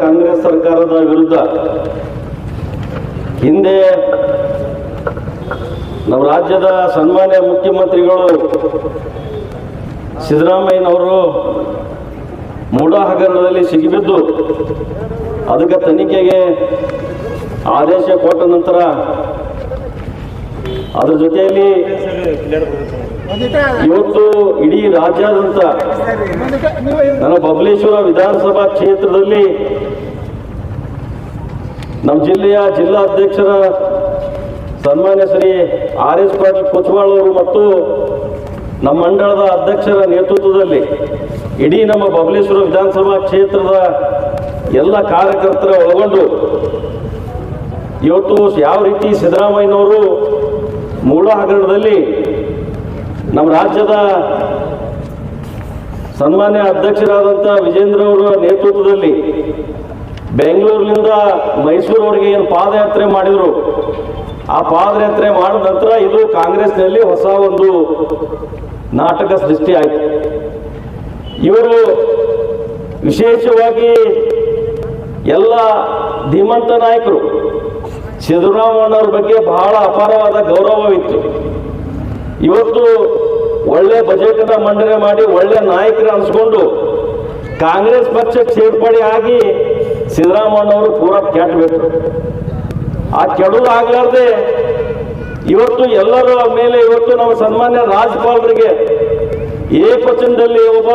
ಕಾಂಗ್ರೆಸ್ ಸರ್ಕಾರದ ವಿರುದ್ಧ ಹಿಂದೆ ನಮ್ಮ ರಾಜ್ಯದ ಸನ್ಮಾನ್ಯ ಮುಖ್ಯಮಂತ್ರಿಗಳು ಸಿದ್ದರಾಮಯ್ಯನವರು ಮೂಡಾ ಹಗರಣದಲ್ಲಿ ಸಿಗಿಬಿದ್ದು ಅದಕ್ಕೆ ತನಿಖೆಗೆ ಆದೇಶ ಕೊಟ್ಟ ನಂತರ ಅದರ ಜೊತೆಯಲ್ಲಿ ಇವತ್ತು ಇಡೀ ರಾಜ್ಯಾದ್ಯಂತ ನನ್ನ ಬಬಲೇಶ್ವರ ವಿಧಾನಸಭಾ ಕ್ಷೇತ್ರದಲ್ಲಿ ನಮ್ಮ ಜಿಲ್ಲೆಯ ಜಿಲ್ಲಾಧ್ಯಕ್ಷರ ಸನ್ಮಾನ್ಯ ಶ್ರೀ ಆರ್.ಎಸ್. ಪಾಟೀಲ್ ಕುಚವಾಳ್ ಅವರು ಮತ್ತು ನಮ್ಮ ಮಂಡಳದ ಅಧ್ಯಕ್ಷರ ನೇತೃತ್ವದಲ್ಲಿ ಇಡೀ ನಮ್ಮ ಬಬಲೇಶ್ವರ ವಿಧಾನಸಭಾ ಕ್ಷೇತ್ರದ ಎಲ್ಲ ಕಾರ್ಯಕರ್ತರ ಒಳಗೊಂಡು ಇವತ್ತು ಯಾವ ರೀತಿ ಸಿದ್ದರಾಮಯ್ಯನವರು ಮೂಡಾ ಹಗರಣದಲ್ಲಿ ನಮ್ಮ ರಾಜ್ಯದ ಸನ್ಮಾನ್ಯ ಅಧ್ಯಕ್ಷರಾದಂಥ ವಿಜೇಂದ್ರ ಅವರ ನೇತೃತ್ವದಲ್ಲಿ ಬೆಂಗಳೂರಿನಿಂದ ಮೈಸೂರವರೆಗೆ ಏನು ಪಾದಯಾತ್ರೆ ಮಾಡಿದರು, ಆ ಪಾದಯಾತ್ರೆ ಮಾಡಿದ ನಂತರ ಇದು ಕಾಂಗ್ರೆಸ್ನಲ್ಲಿ ಹೊಸ ಒಂದು ನಾಟಕ ಸೃಷ್ಟಿ ಆಯಿತು. ಇವರು ವಿಶೇಷವಾಗಿ ಎಲ್ಲ ಧೀಮಂತ ನಾಯಕರು ಸಿದ್ದರಾಮಯ್ಯನವ್ರ ಬಗ್ಗೆ ಬಹಳ ಅಪಾರವಾದ ಗೌರವವಿತ್ತು. ಇವತ್ತು ಒಳ್ಳೆ ಬಜೆಟ್ನ ಮಂಡನೆ ಮಾಡಿ ಒಳ್ಳೆ ನಾಯಕರು ಅನಿಸ್ಕೊಂಡು ಕಾಂಗ್ರೆಸ್ ಪಕ್ಷಕ್ಕೆ ಸೇರ್ಪಡೆ ಆಗಿ ಸಿದ್ದರಾಮಯ್ಯನವರು ಪೂರಾ ಕೆಟ್ಟಬೇಕು. ಆ ಕೆಡುವುದಾಗಲಾರ್ದೆ ಇವತ್ತು ಎಲ್ಲರ ಮೇಲೆ ಇವತ್ತು ನಮ್ಮ ಸನ್ಮಾನ್ಯ ರಾಜ್ಯಪಾಲರಿಗೆ ಏಕವಚನದಲ್ಲಿ ಒಬ್ಬ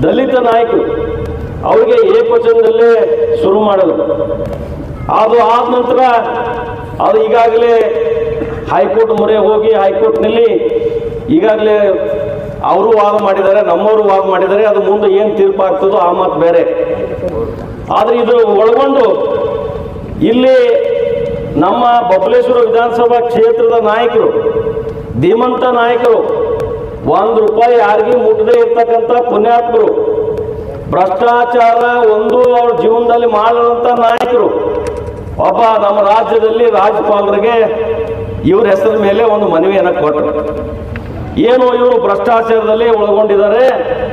ದಲಿತ ನಾಯಕರು ಅವರಿಗೆ ಏಕವಚನದಲ್ಲೇ ಶುರು ಮಾಡಿದ್ರು. ಅದು ಆದ ನಂತರ ಅದು ಈಗಾಗಲೇ ಹೈಕೋರ್ಟ್ ಮೊರೆ ಹೋಗಿ ಹೈಕೋರ್ಟ್ನಲ್ಲಿ ಈಗಾಗಲೇ ಅವರು ವಾದ ಮಾಡಿದ್ದಾರೆ, ನಮ್ಮವರು ವಾದ ಮಾಡಿದ್ದಾರೆ. ಅದು ಮುಂದೆ ಏನು ತೀರ್ಪು ಆಗ್ತದೋ ಆ ಮಾತು ಬೇರೆ. ಆದರೆ ಇದು ಒಳಗೊಂಡು ಇಲ್ಲಿ ನಮ್ಮ ಬಬಲೇಶ್ವರ ವಿಧಾನಸಭಾ ಕ್ಷೇತ್ರದ ನಾಯಕರು, ಧೀಮಂತ ನಾಯಕರು, ₹1 ಯಾರಿಗೂ ಮುಟ್ಟದೇ ಇರ್ತಕ್ಕಂಥ ಪುಣ್ಯಾತ್ಮರು, ಭ್ರಷ್ಟಾಚಾರ ಒಂದು ಅವ್ರ ಜೀವನದಲ್ಲಿ ಮಾಡದಂಥ ನಾಯಕರು ಒಬ್ಬ ನಮ್ಮ ರಾಜ್ಯದಲ್ಲಿ ರಾಜ್ಯಪಾಲರಿಗೆ ಇವ್ರ ಹೆಸರ ಮೇಲೆ ಒಂದು ಮನವಿಯನ್ನು ಕೊಟ್ಟರು. ಏನು ಇವರು ಭ್ರಷ್ಟಾಚಾರದಲ್ಲಿ ಒಳಗೊಂಡಿದ್ದಾರೆ,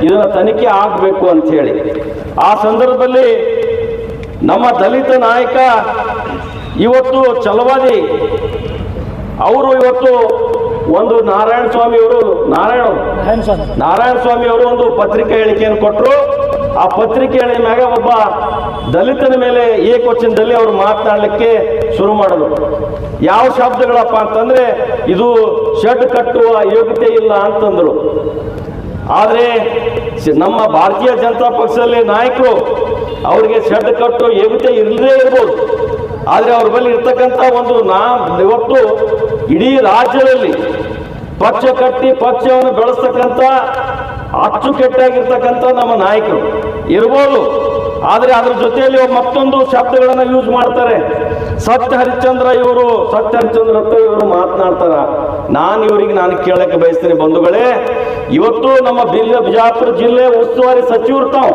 ಇದನ್ನ ತನಿಖೆ ಆಗಬೇಕು ಅಂತ ಹೇಳಿ. ಆ ಸಂದರ್ಭದಲ್ಲಿ ನಮ್ಮ ದಲಿತ ನಾಯಕ ಇವತ್ತು ಛಲವಾದಿ ಅವರು ಇವತ್ತು ಒಂದು ನಾರಾಯಣ ಸ್ವಾಮಿ ಅವರು ಒಂದು ಪತ್ರಿಕಾ ಹೇಳಿಕೆಯನ್ನು ಕೊಟ್ಟರು. ಆ ಪತ್ರಿಕೆ ಹೇಳಿ ಮ್ಯಾಗ ಒಬ್ಬ ದಲಿತನ ಮೇಲೆ ಏಕವಚನದಲ್ಲಿ ಅವರು ಮಾತನಾಡಲಿಕ್ಕೆ ಶುರು ಮಾಡಿದ್ರು. ಯಾವ ಶಬ್ದಗಳಪ್ಪ ಅಂತಂದ್ರೆ ಇದು ಶೆಡ್ ಕಟ್ಟುವ ಯೋಗ್ಯತೆ ಇಲ್ಲ ಅಂತಂದ್ರು. ಆದರೆ ನಮ್ಮ ಭಾರತೀಯ ಜನತಾ ಪಕ್ಷದಲ್ಲಿ ನಾಯಕರು ಅವರಿಗೆ ಶೆಡ್ ಕಟ್ಟುವ ಯೋಗ್ಯತೆ ಇರದೇ ಇರ್ಬೋದು, ಆದರೆ ಅವ್ರ ಬಳಿ ಇರ್ತಕ್ಕಂಥ ಒಂದು ಇವತ್ತು ಇಡೀ ರಾಜ್ಯದಲ್ಲಿ ಪಕ್ಷ ಕಟ್ಟಿ ಪಕ್ಷವನ್ನು ಬೆಳೆಸ್ತಕ್ಕಂಥ ಅಚ್ಚುಕಟ್ಟಾಗಿರ್ತಕ್ಕಂಥ ನಮ್ಮ ನಾಯಕರು ಇರ್ಬೋದು. ಆದರೆ ಅದರ ಜೊತೆಯಲ್ಲಿ ಮತ್ತೊಂದು ಶಬ್ದಗಳನ್ನು ಯೂಸ್ ಮಾಡ್ತಾರೆ. ಸತ್ಯ ಹರಿಶ್ಚಂದ್ರ ಅಂತ ಇವರು ಮಾತನಾಡ್ತಾರ. ನಾನು ಕೇಳಕ್ಕೆ ಬಯಸ್ತೀನಿ ಬಂಧುಗಳೇ, ಇವತ್ತು ನಮ್ಮ ಬಿಜಾಪುರ ಜಿಲ್ಲೆ ಉಸ್ತುವಾರಿ ಸಚಿವರು ತಾವು